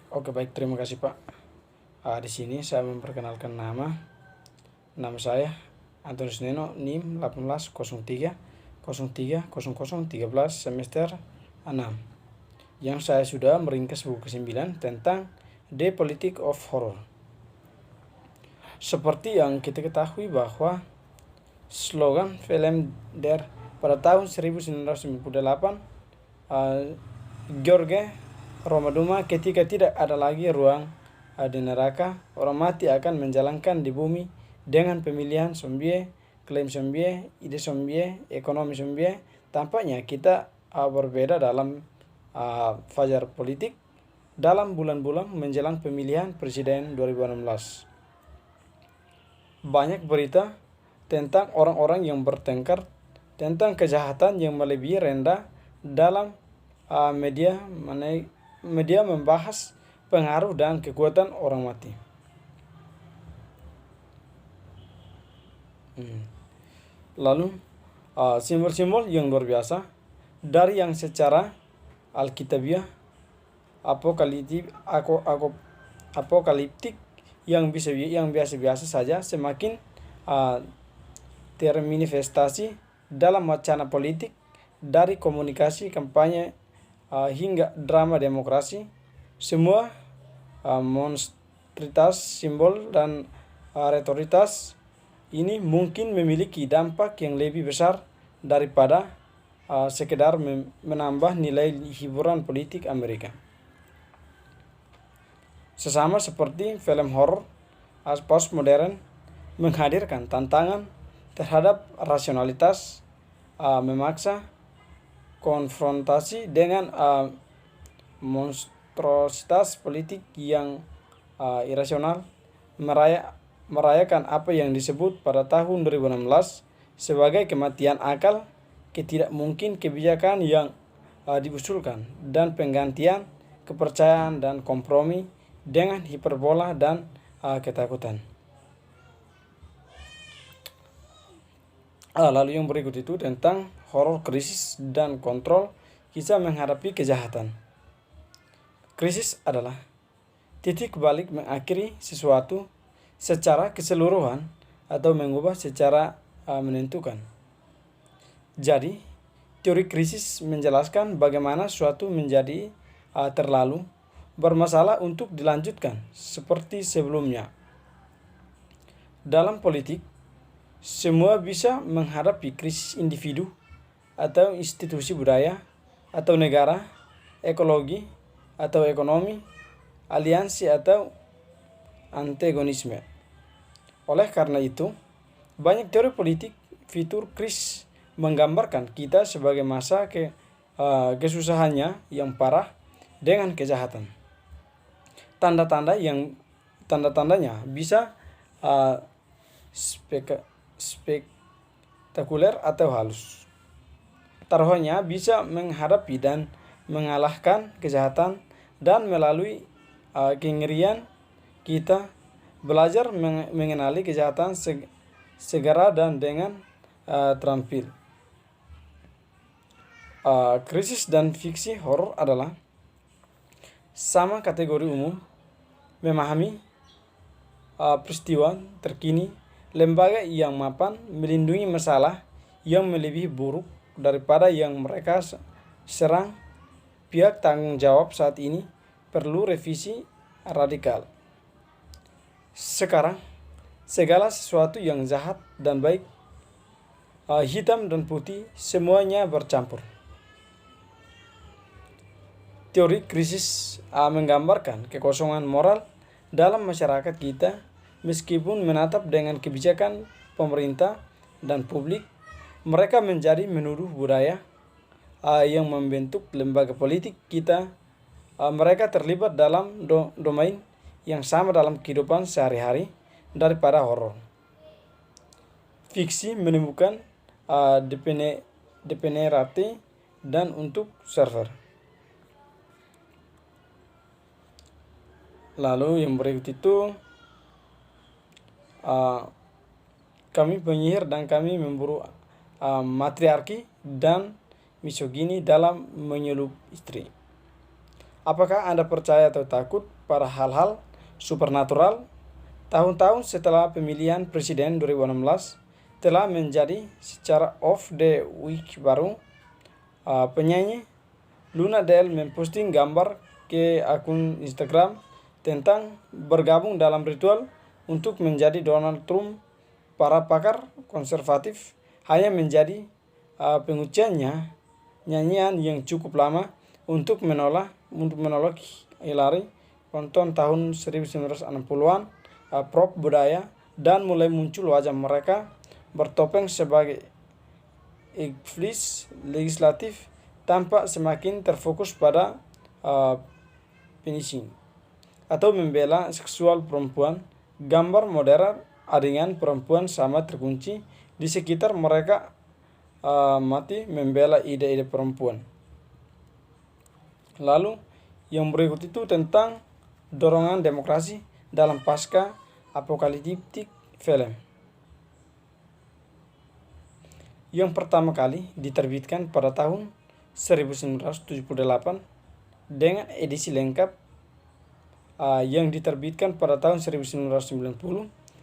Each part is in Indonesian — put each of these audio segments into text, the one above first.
Oke, baik, terima kasih Pak. Di sini saya memperkenalkan nama saya Antonius Neno, NIM 1803 semester 6, yang saya sudah meringkas buku ke-9 tentang The Politics of Horror. Seperti yang kita ketahui bahwa slogan film Der pada tahun 1998, George Romaduma, ketika tidak ada lagi ruang di neraka, orang mati akan menjalankan di bumi dengan pemilihan zombie, klaim zombie, ide zombie, ekonomi zombie. Tampaknya kita berbeda dalam fajar politik dalam bulan-bulan menjelang pemilihan presiden 2016. Banyak berita tentang orang-orang yang bertengkar, tentang kejahatan yang melebihi rendah dalam media membahas pengaruh dan kekuatan orang mati. Lalu simbol-simbol yang luar biasa dari yang secara alkitabiah apokaliptik yang biasa-biasa saja semakin termanifestasi dalam wacana politik, dari komunikasi kampanye hingga drama demokrasi. Semua monstritas simbol dan retoritas ini mungkin memiliki dampak yang lebih besar daripada sekedar menambah nilai hiburan politik Amerika. Sesama seperti film horor postmodern menghadirkan tantangan terhadap rasionalitas, memaksa konfrontasi dengan monstrositas politik yang irasional, merayakan apa yang disebut pada tahun 2016 sebagai kematian akal, ketidakmungkin kebijakan yang diusulkan, dan penggantian kepercayaan dan kompromi dengan hiperbola dan ketakutan. Lalu yang berikut itu tentang horor krisis dan kontrol kisah menghadapi kejahatan. Krisis adalah titik balik mengakhiri sesuatu secara keseluruhan atau mengubah secara menentukan. Jadi, teori krisis menjelaskan bagaimana suatu menjadi terlalu bermasalah untuk dilanjutkan seperti sebelumnya. Dalam politik, semua bisa menghadapi krisis individu atau institusi budaya atau negara, ekologi atau ekonomi, aliansi atau antagonisme. Oleh karena itu, banyak teori politik fitur krisis menggambarkan kita sebagai masa kesusahannya yang parah dengan kejahatan. Tanda-tandanya bisa spektakuler atau halus. Taruhannya bisa menghadapi dan mengalahkan kejahatan, dan melalui kengerian kita belajar mengenali kejahatan segera dan dengan terampil. Krisis dan fiksi horor adalah sama kategori umum, memahami peristiwa terkini, lembaga yang mapan melindungi masalah yang melebihi buruk daripada yang mereka serang. Pihak tanggung jawab saat ini perlu revisi radikal. Sekarang, segala sesuatu yang jahat dan baik, hitam dan putih, semuanya bercampur. Teori krisis menggambarkan kekosongan moral dalam masyarakat kita, meskipun menatap dengan kebijakan pemerintah dan publik, mereka menjadi menuduh budaya yang membentuk lembaga politik kita. Mereka terlibat dalam domain yang sama dalam kehidupan sehari-hari daripada horor. Fiksi menemukan degenerate dan untuk server. Lalu yang berikut itu kami penyihir dan kami memburu matriarki dan misogini dalam menyelup istri. Apakah Anda percaya atau takut pada hal-hal supernatural? Tahun-tahun setelah pemilihan presiden 2016 telah menjadi secara off the week baru. Penyanyi Luna Del memposting gambar ke akun Instagram tentang bergabung dalam ritual untuk menjadi Donald Trump. Para pakar konservatif hanya menjadi penguciannya nyanyian yang cukup lama untuk menolak Hillary Clinton tahun 1960-an, prop budaya, dan mulai muncul wajah mereka bertopeng sebagai iblis legislatif tampak semakin terfokus pada finishing atau membela seksual perempuan. Gambar modern adegan perempuan sama terkunci di sekitar mereka mati membela ide-ide perempuan. Lalu yang berikut itu tentang dorongan demokrasi dalam pasca apokaliptik film. Yang pertama kali diterbitkan pada tahun 1978 dengan edisi lengkap yang diterbitkan pada tahun 1990.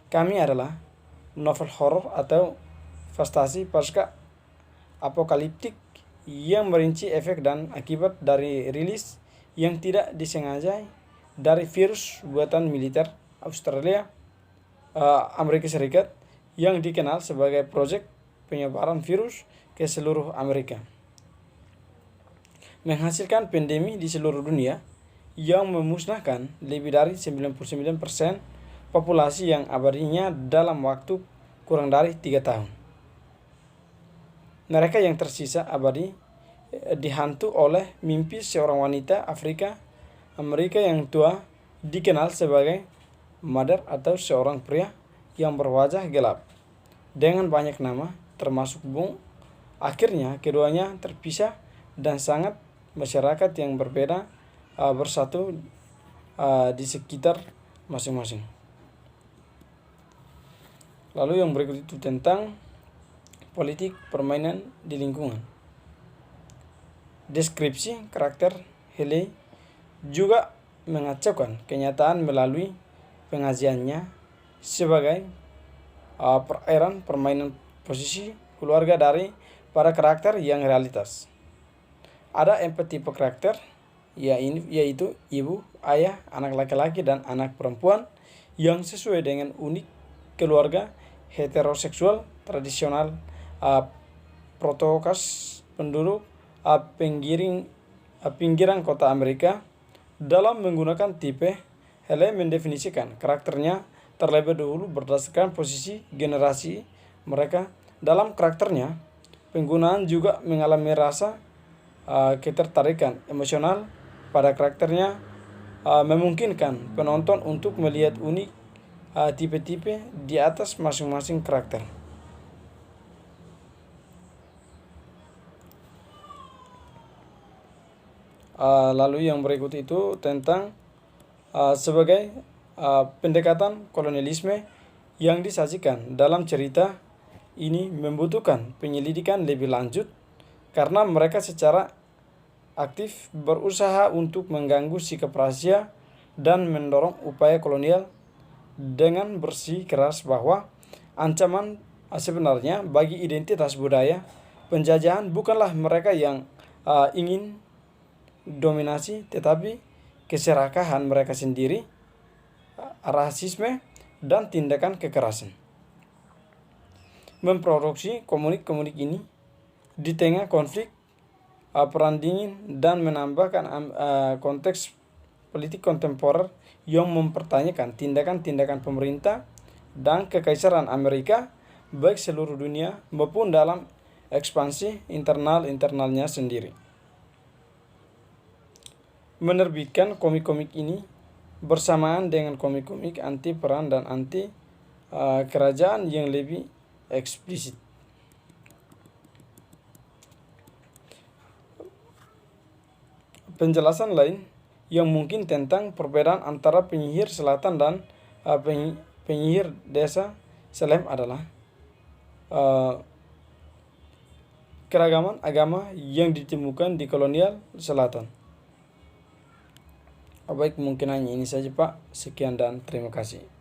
Kami adalah novel horor atau fantasi pasca apokaliptik yang merinci efek dan akibat dari rilis yang tidak disengaja dari virus buatan militer Amerika Serikat yang dikenal sebagai proyek penyebaran virus ke seluruh Amerika, menghasilkan pandemi di seluruh dunia yang memusnahkan lebih dari 99% populasi yang abadinya dalam waktu kurang dari 3 tahun. Mereka yang tersisa abadi dihantu oleh mimpi seorang wanita Afrika Amerika yang tua dikenal sebagai Mother atau seorang pria yang berwajah gelap dengan banyak nama termasuk Bung. Akhirnya keduanya terpisah dan sangat masyarakat yang berbeda bersatu di sekitar masing-masing. Lalu yang berikut itu tentang politik permainan di lingkungan. Deskripsi karakter Haley juga mengacaukan kenyataan melalui pengajiannya sebagai perairan permainan posisi keluarga dari para karakter yang realitas. Ada 4 tipe karakter, yaitu ibu, ayah, anak laki-laki, dan anak perempuan yang sesuai dengan unik keluarga heteroseksual tradisional protokas penduduk pinggiran kota Amerika. Dalam menggunakan tipe, Haley mendefinisikan karakternya terlebih dahulu berdasarkan posisi generasi mereka. Dalam karakternya, penggunaan juga mengalami rasa ketertarikan emosional pada karakternya, memungkinkan penonton untuk melihat unik tipe-tipe di atas masing-masing karakter. Lalu yang berikut itu tentang sebagai pendekatan kolonialisme yang disajikan dalam cerita ini membutuhkan penyelidikan lebih lanjut karena mereka secara aktif berusaha untuk mengganggu sikap rahasia dan mendorong upaya kolonial dengan bersikeras bahwa ancaman sebenarnya bagi identitas budaya penjajahan bukanlah mereka yang ingin dominasi, tetapi keserakahan mereka sendiri, rasisme, dan tindakan kekerasan. Memproduksi komik-komik ini di tengah konflik perang dingin dan menambahkan konteks politik kontemporer yang mempertanyakan tindakan-tindakan pemerintah dan kekaisaran Amerika baik seluruh dunia maupun dalam ekspansi internalnya sendiri. Menerbitkan komik-komik ini bersamaan dengan komik-komik anti perang dan anti kerajaan yang lebih eksplisit. Penjelasan lain yang mungkin tentang perbedaan antara penyihir selatan dan penyihir desa Salem adalah keragaman agama yang ditemukan di kolonial selatan. Baik, mungkin hanya ini saja Pak. Sekian dan terima kasih.